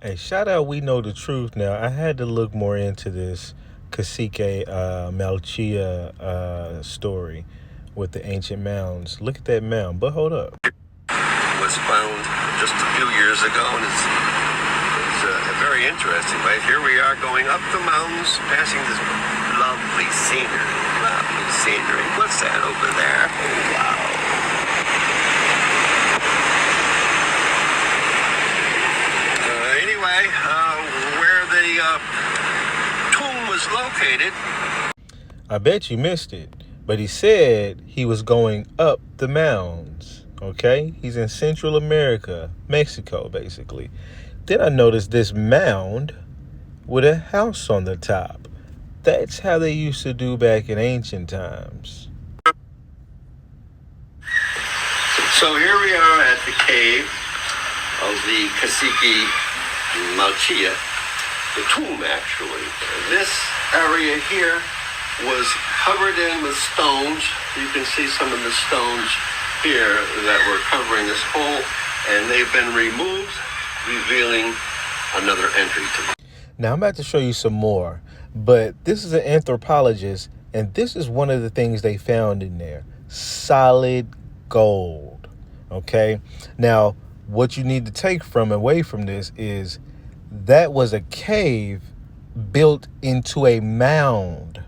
Hey, shout out, we know the truth now. I had to look more into this Cacique Malchia story with the ancient mounds. Look at that mound, but hold up. Was found just a few years ago, and it's very interesting. Right here we are going up the mountains, passing this lovely scenery. Lovely scenery. What's that over there? Oh, wow. Anyway, where the tomb was located. I bet you missed it, but he said he was going up the mounds. Okay, he's in Central America, Mexico, basically. Then I noticed this mound with a house on the top. That's how they used to do back in ancient times. So here we are at the cave of the Cacique Malchia, the tomb actually. This area here was covered in with stones. You can see some of the stones here that were covering this hole, and they've been removed, revealing another entry to the. Now I'm about to show you some more, but this is an anthropologist, and this is one of the things they found in there. Solid gold. Okay? Now, what you need to take away from this is that was a cave built into a mound.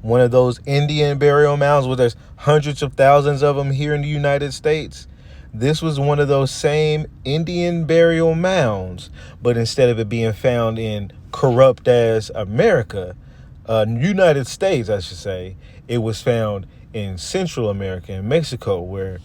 One of those Indian burial mounds where there's hundreds of thousands of them here in the United States. This was one of those same Indian burial mounds, but instead of it being found in corrupt as America, United States, I should say, it was found in Central America and Mexico, where,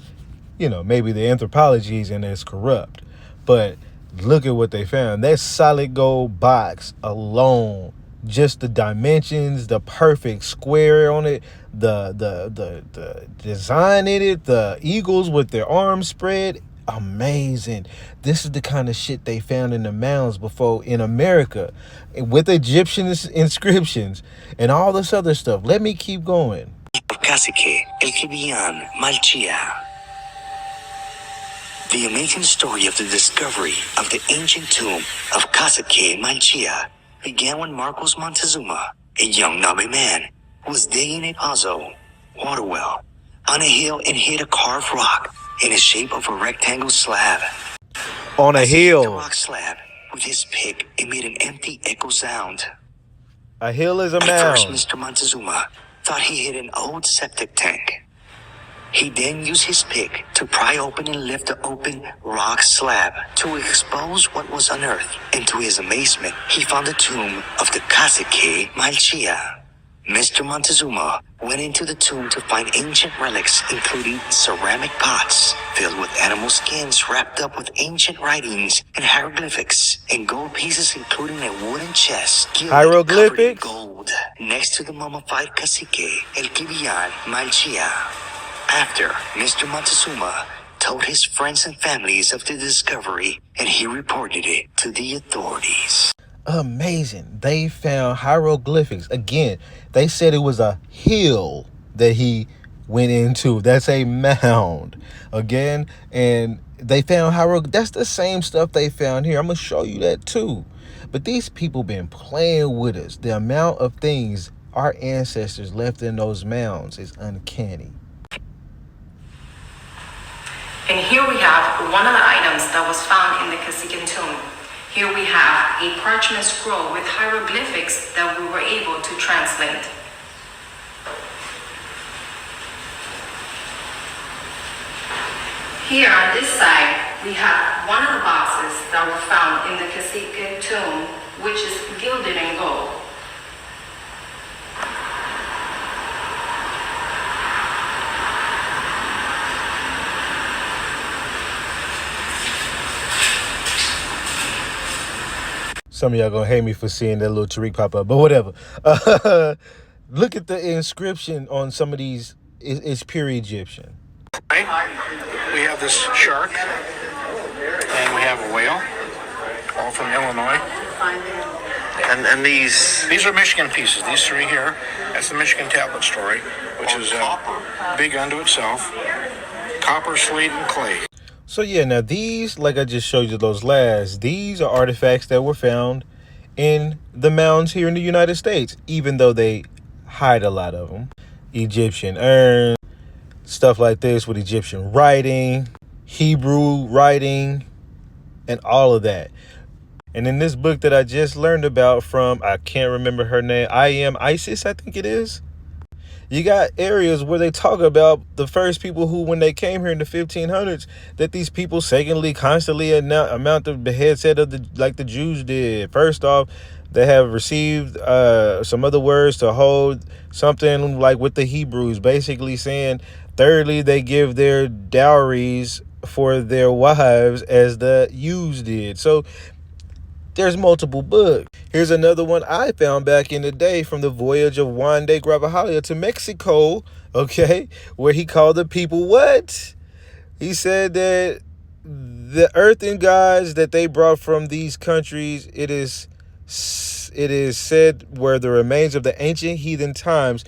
you know, maybe the anthropology isn't as corrupt. But look at what they found. That solid gold box alone, just the dimensions, the perfect square on it, the design in it, the eagles with their arms spread, amazing. This is the kind of shit they found in the mounds before in America with Egyptian inscriptions and all this other stuff. Let me keep going. Cacique El Kibian Malchia. The amazing story of the discovery of the ancient tomb of Cacique Malchia began when Marcos Montezuma, a young Nabe man, was digging a pozo, water well, on a hill and hit a carved rock in the shape of a rectangle slab. On a As he hit hill. the rock slab with his pick, it made an empty echo sound. A hill is a At first, mound. Mr. Montezuma thought he hit an old septic tank. He then used his pick to pry open and lift the open rock slab to expose what was unearthed. And to his amazement, he found the tomb of the Cacique Malchia. Mr. Montezuma went into the tomb to find ancient relics, including ceramic pots filled with animal skins wrapped up with ancient writings and hieroglyphics, and gold pieces, including a wooden chest gilded, Hieroglyphics? covered in gold, next to the mummified Cacique El Kibian Malchia. After Mr. Montezuma told his friends and families of the discovery, and he reported it to the authorities. Amazing. They found hieroglyphics. Again, they said it was a hill that he went into. That's a mound. Again, and they found hieroglyphics. That's the same stuff they found here. I'm going to show you that too. But these people been playing with us. The amount of things our ancestors left in those mounds is uncanny. And here we have one of the items that was found in the Cacique tomb. Here we have a parchment scroll with hieroglyphics that we were able to translate. Here on this side, we have one of the boxes that were found in the Cacique tomb, which is gilded in gold. Some of y'all gonna hate me for seeing that little Tariq pop up, but whatever. Look at the inscription on some of these. It's pure Egyptian. We have this shark, and we have a whale, all from Illinois. And these are Michigan pieces. These three here, that's the Michigan tablet story, which is big unto itself. Copper, slate, and clay. So yeah, now these, like I just showed you those last, these are artifacts that were found in the mounds here in the United States, even though they hide a lot of them. Egyptian urns, stuff like this with Egyptian writing, Hebrew writing, and all of that. And in this book that I just learned about from, I can't remember her name, I Am Isis, I think it is. You got areas where they talk about the first people who, when they came here in the 1500s, that these people secondly constantly amount the headset of like the Jews did. First off, they have received some other words to hold something like with the Hebrews, basically saying, thirdly, they give their dowries for their wives as the Jews did. So there's multiple books. Here's another one I found back in the day from the voyage of Juan de Gravajalia to Mexico, okay, where he called the people what? He said that the earthen gods that they brought from these countries, it is said, were the remains of the ancient heathen times.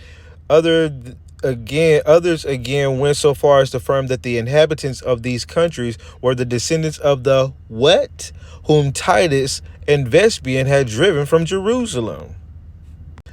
Others again went so far as to affirm that the inhabitants of these countries were the descendants of the what? Whom Titus and Vespasian had driven from Jerusalem.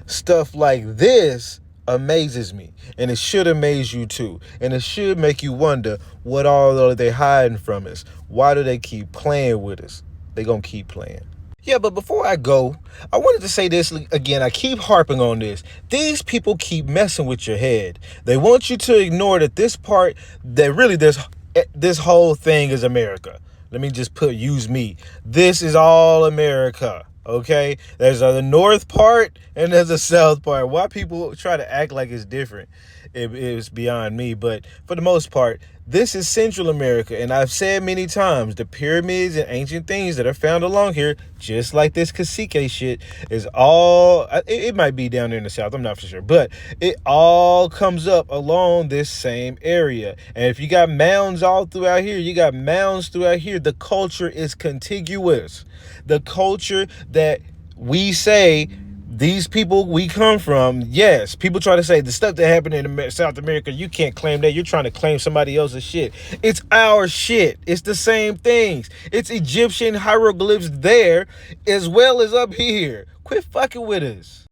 Stuff like this amazes me, and it should amaze you too, and it should make you wonder, what all are they hiding from us? Why do they keep playing with us? They gonna keep playing. Yeah, but before I go, I wanted to say this again. I keep harping on this. These people keep messing with your head. They want you to ignore that this part, that really this whole thing is America. Let me just use me. This is all America, okay? There's the north part and there's a south part. Why people try to act like it's different, it's beyond me. But for the most part, this is Central America. And I've said many times, the pyramids and ancient things that are found along here, just like this cacique shit, is all, it might be down there in the south, I'm not for sure, but it all comes up along this same area. And if you got mounds all throughout here, you got mounds throughout here, the culture is contiguous. The culture that we say these people we come from, yes, people try to say the stuff that happened in South America, you can't claim that. You're trying to claim somebody else's shit. It's our shit. It's the same things. It's Egyptian hieroglyphs there as well as up here. Quit fucking with us.